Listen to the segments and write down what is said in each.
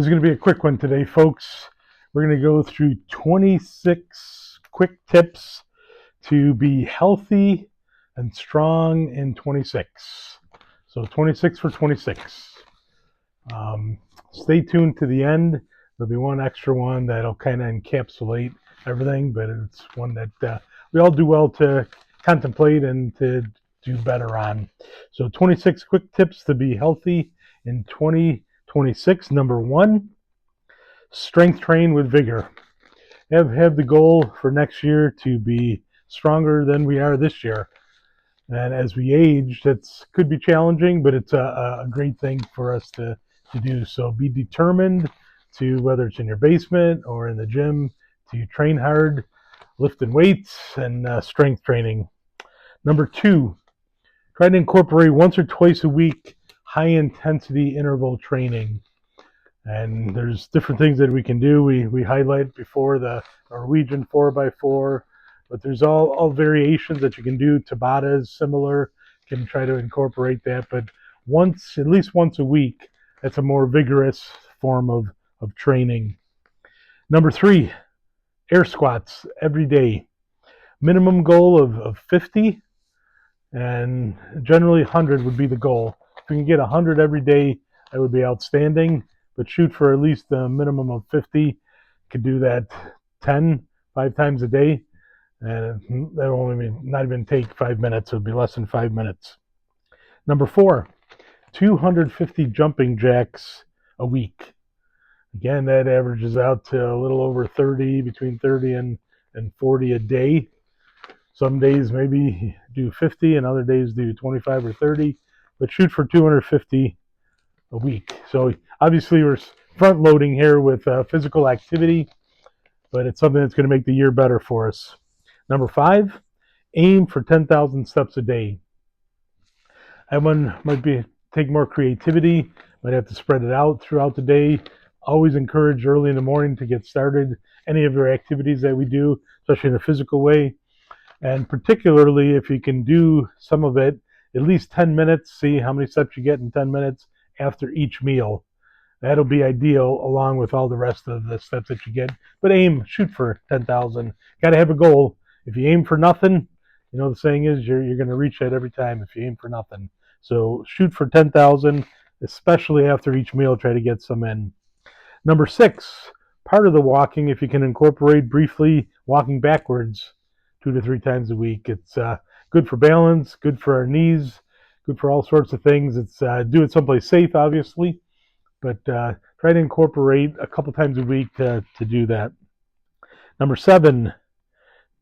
This is going to be a quick one today, folks. We're going to go through 26 quick tips to be healthy and strong in 26. So 26 for 26. Stay tuned to the end. There'll be one extra one that'll kind of encapsulate everything, but it's one that we all do well to contemplate and to do better on. So 26 quick tips to be healthy in 2026. Number one, strength train with vigor. Have the goal for next year to be stronger than we are this year. And as we age, that could be challenging, but it's a great thing for us to do. So be determined to, whether it's in your basement or in the gym, to train hard, lifting weights and strength training. Number two, try to incorporate once or twice a week high intensity interval training. And there's different things that we can do. We highlight before the Norwegian 4x4, but there's all variations that you can do. Tabata is similar, can try to incorporate that, but at least once a week, that's a more vigorous form of training. Number three, air squats every day. Minimum goal of 50, and generally 100 would be the goal. If you can get 100 every day, that would be outstanding, but shoot for at least a minimum of 50. You could do that 5 times a day, and that'll only not even take 5 minutes. It would be less than 5 minutes. Number four, 250 jumping jacks a week. Again, that averages out to a little over 30, between 30 and 40 a day. Some days maybe do 50 and other days do 25 or 30, but shoot for 250 a week. So obviously we're front loading here with physical activity, but it's something that's going to make the year better for us. Number five, aim for 10,000 steps a day. That one might take more creativity, might have to spread it out throughout the day. Always encourage early in the morning to get started any of your activities that we do, especially in a physical way. And particularly if you can do some of it, at least 10 minutes, see how many steps you get in 10 minutes after each meal. That'll be ideal along with all the rest of the steps that you get. But shoot for 10,000. Got to have a goal. If you aim for nothing, the saying is you're going to reach that every time if you aim for nothing. So shoot for 10,000, especially after each meal, try to get some in. Number six, part of the walking, if you can incorporate briefly walking backwards 2 to 3 times a week. It's good for balance, good for our knees, good for all sorts of things. It's do it someplace safe, obviously, but try to incorporate a couple times a week to do that. Number seven,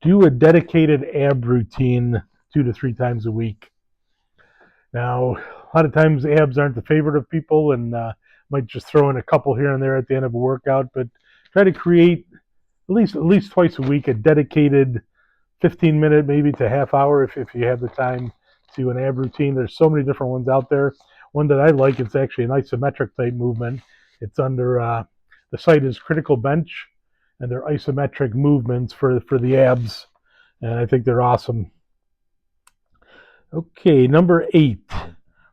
do a dedicated ab routine 2 to 3 times a week. Now, a lot of times abs aren't the favorite of people, and might just throw in a couple here and there at the end of a workout, but try to create at least twice a week a dedicated 15-minute, maybe to half hour if you have the time, to an ab routine. There's so many different ones out there. One that I like, it's actually an isometric type movement. It's under, the site is Critical Bench, and they're isometric movements for the abs, and I think they're awesome. Okay, number 8.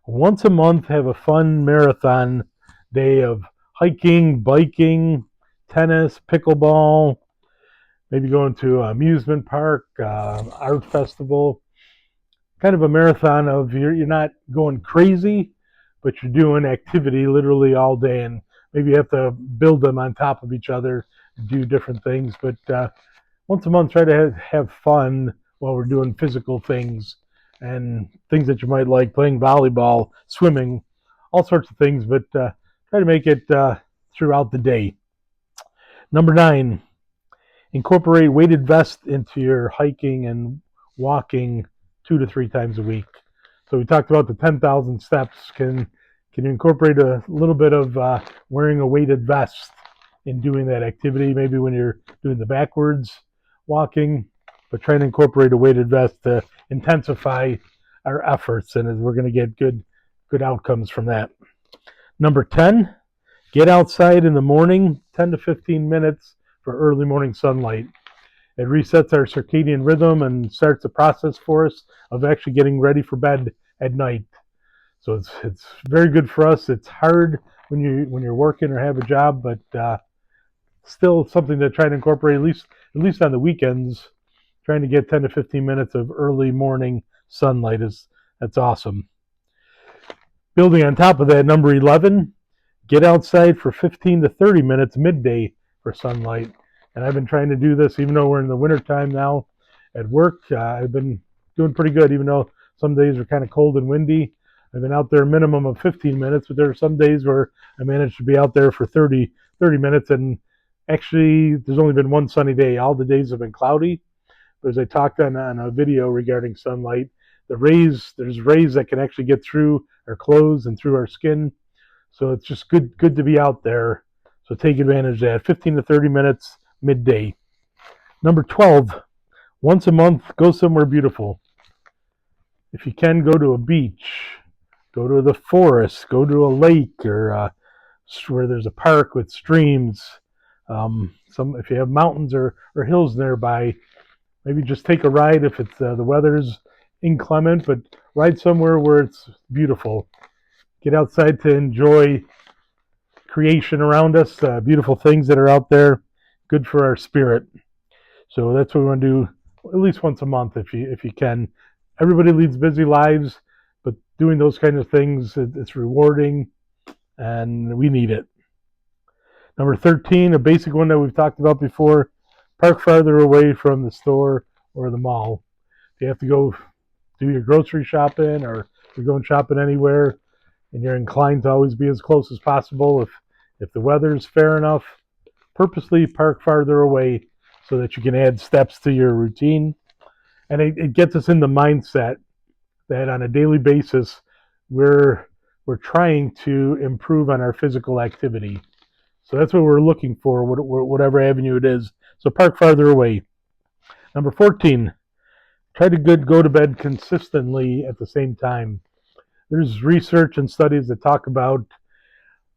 Once a month, have a fun marathon day of hiking, biking, tennis, pickleball, maybe going to an amusement park, art festival. Kind of a marathon of you're not going crazy, but you're doing activity literally all day, and maybe you have to build them on top of each other, do different things. But once a month, try to have fun while we're doing physical things and things that you might like, playing volleyball, swimming, all sorts of things, but try to make it throughout the day. Number 9, incorporate weighted vests into your hiking and walking 2 to 3 times a week. So we talked about the 10,000 steps. Can you incorporate a little bit of wearing a weighted vest in doing that activity? Maybe when you're doing the backwards walking, but try to incorporate a weighted vest to intensify our efforts, and we're going to get good outcomes from that. Number 10, get outside in the morning, 10 to 15 minutes for early morning sunlight. It resets our circadian rhythm and starts the process for us of actually getting ready for bed at night. So it's very good for us. It's hard when you're working or have a job, but still something to try to incorporate at least on the weekends. Trying to get 10 to 15 minutes of early morning sunlight is that's awesome. Building on top of that, number 11, get outside for 15 to 30 minutes midday for sunlight. And I've been trying to do this even though we're in the wintertime now at work. I've been doing pretty good, even though some days are kind of cold and windy. I've been out there a minimum of 15 minutes, but there are some days where I managed to be out there for 30 minutes. And actually, there's only been one sunny day. All the days have been cloudy. But as I talked on a video regarding sunlight, there's rays that can actually get through our clothes and through our skin. So it's just good to be out there. So take advantage of that. 15 to 30 minutes midday. Number 12, once a month, go somewhere beautiful. If you can, go to a beach, go to the forest, go to a lake, or where there's a park with streams. If you have mountains or hills nearby, maybe just take a ride if it's the weather's inclement, but ride somewhere where it's beautiful. Get outside to enjoy creation around us, beautiful things that are out there, good for our spirit. So that's what we want to do at least once a month if you can. Everybody leads busy lives, but doing those kinds of things, it's rewarding, and we need it. Number 13, a basic one that we've talked about before, park farther away from the store or the mall. If you have to go do your grocery shopping or you're going shopping anywhere and you're inclined to always be as close as possible, if the weather's fair enough, purposely park farther away so that you can add steps to your routine. And it gets us in the mindset that on a daily basis, we're trying to improve on our physical activity. So that's what we're looking for, whatever avenue it is. So park farther away. Number 14, try to go to bed consistently at the same time. There's research and studies that talk about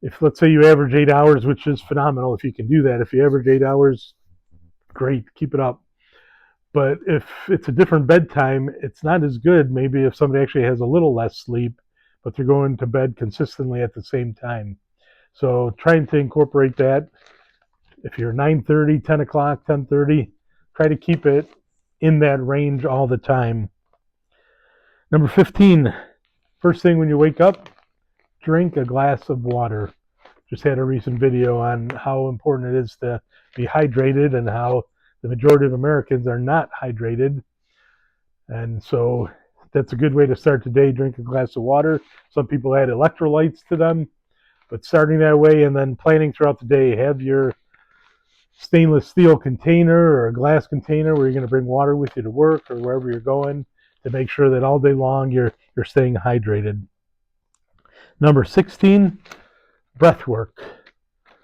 if, let's say, you average 8 hours, which is phenomenal if you can do that. If you average 8 hours, great, keep it up. But if it's a different bedtime, it's not as good maybe if somebody actually has a little less sleep, but they're going to bed consistently at the same time. So trying to incorporate that. If you're 9:30, 10 o'clock, 10:30, try to keep it in that range all the time. Number 15, first thing when you wake up, drink a glass of water. Just had a recent video on how important it is to be hydrated and how the majority of Americans are not hydrated. And so that's a good way to start the day. Drink a glass of water. Some people add electrolytes to them, but starting that way and then planning throughout the day, have your stainless steel container or a glass container where you're going to bring water with you to work or wherever you're going to make sure that all day long you're staying hydrated. Number 16, breath work.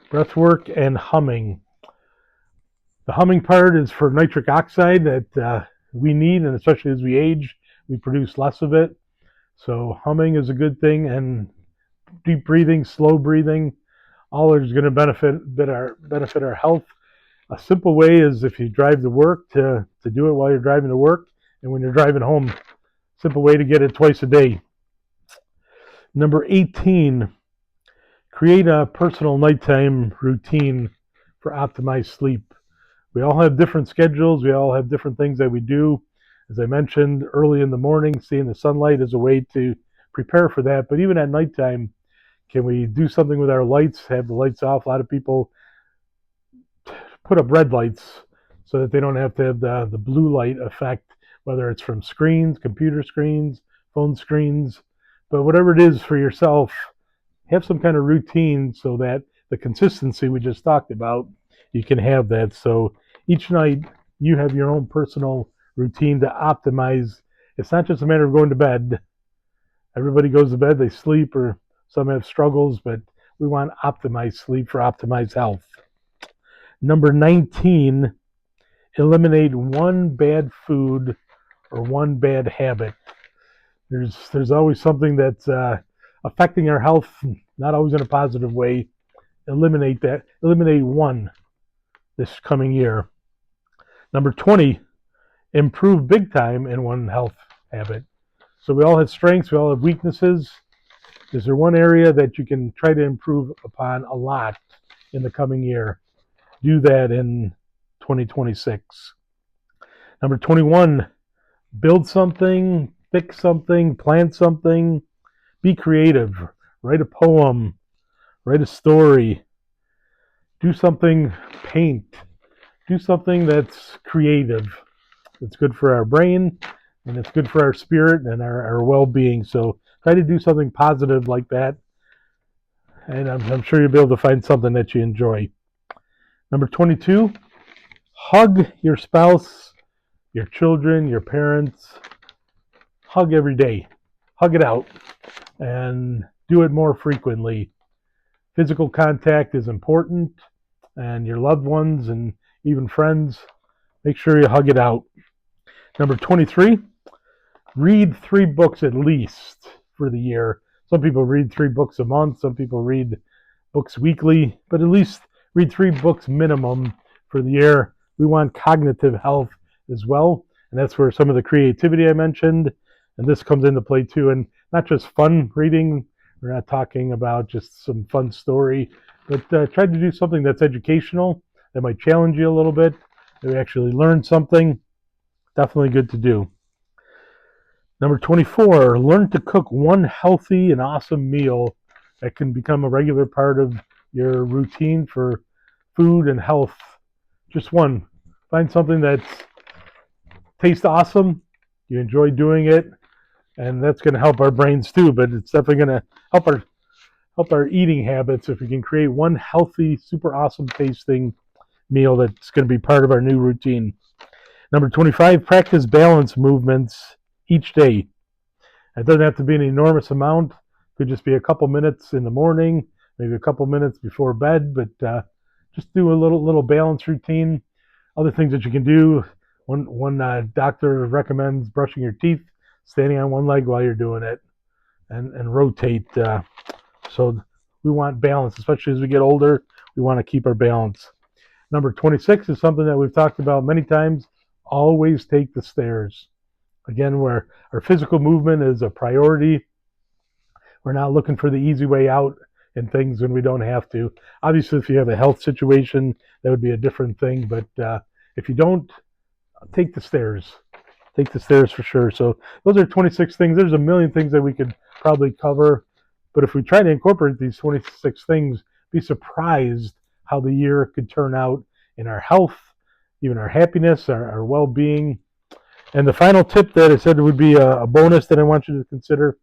Breath work and humming. The humming part is for nitric oxide that we need, and especially as we age, we produce less of it. So humming is a good thing, and deep breathing, slow breathing, all is going to benefit our health. A simple way is if you drive to work to do it while you're driving to work, and when you're driving home, simple way to get it twice a day. Number 18, create a personal nighttime routine for optimized sleep. We all have different schedules. We all have different things that we do. As I mentioned, early in the morning, seeing the sunlight is a way to prepare for that. But even at nighttime, can we do something with our lights, have the lights off? A lot of people put up red lights so that they don't have to have the blue light effect, whether it's from screens, computer screens, phone screens. But whatever it is for yourself, have some kind of routine so that the consistency we just talked about, you can have that. So each night you have your own personal routine to optimize. It's not just a matter of going to bed. Everybody goes to bed, they sleep, or some have struggles, but we want optimized sleep for optimized health. Number 19, eliminate one bad food or one bad habit. There's always something that's affecting our health, not always in a positive way. Eliminate that. Eliminate one this coming year. Number 20, improve big time in one health habit. So we all have strengths, we all have weaknesses. Is there one area that you can try to improve upon a lot in the coming year? Do that in 2026. Number 21, build something, fix something, plant something, be creative, write a poem, write a story, do something, paint, do something that's creative. It's good for our brain and it's good for our spirit and our well-being. So try to do something positive like that, and I'm sure you'll be able to find something that you enjoy. Number 22, hug your spouse, your children, your parents. Hug every day. Hug it out and do it more frequently. Physical contact is important, and your loved ones and even friends, make sure you hug it out. Number 23, read 3 books at least for the year. Some people read 3 books a month, some people read books weekly, but at least read 3 books minimum for the year. We want cognitive health as well, and that's where some of the creativity I mentioned, and this comes into play too, and not just fun reading. We're not talking about just some fun story, but try to do something that's educational, that might challenge you a little bit, that we actually learn something. Definitely good to do. Number 24, learn to cook one healthy and awesome meal that can become a regular part of your routine for food and health. Just one. Find something that tastes awesome, you enjoy doing it, and that's going to help our brains too, but it's definitely going to help our eating habits if we can create one healthy, super awesome tasting meal that's going to be part of our new routine. Number 25, practice balance movements each day. It doesn't have to be an enormous amount. It could just be a couple minutes in the morning, maybe a couple minutes before bed, but just do a little balance routine. Other things that you can do, one doctor recommends brushing your teeth, standing on one leg while you're doing it, and rotate. So we want balance, especially as we get older. We want to keep our balance. Number 26 is something that we've talked about many times. Always take the stairs. Again, where our physical movement is a priority. We're not looking for the easy way out in things when we don't have to. Obviously, if you have a health situation, that would be a different thing. But if you don't, take the stairs. Take the stairs for sure. So those are 26 things. There's a million things that we could probably cover. But if we try to incorporate these 26 things, be surprised how the year could turn out in our health, even our happiness, our well-being. And the final tip that I said would be a bonus that I want you to consider.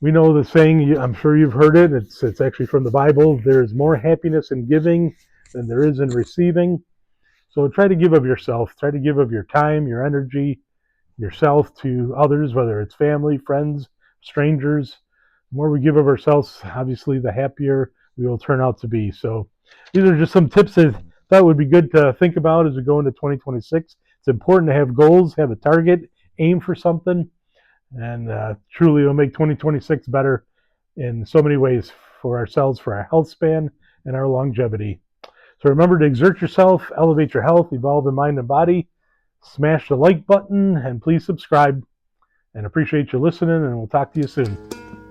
We know the saying, I'm sure you've heard it, it's actually from the Bible, there is more happiness in giving than there is in receiving. So try to give of yourself, try to give of your time, your energy, yourself to others, whether it's family, friends, strangers. The more we give of ourselves, obviously, the happier we will turn out to be. So these are just some tips that I thought would be good to think about as we go into 2026. It's important to have goals, have a target, aim for something, and truly it'll make 2026 better in so many ways for ourselves, for our health span, and our longevity. So remember to exert yourself, elevate your health, evolve in mind and body. Smash the like button, and please subscribe. And appreciate you listening, and we'll talk to you soon.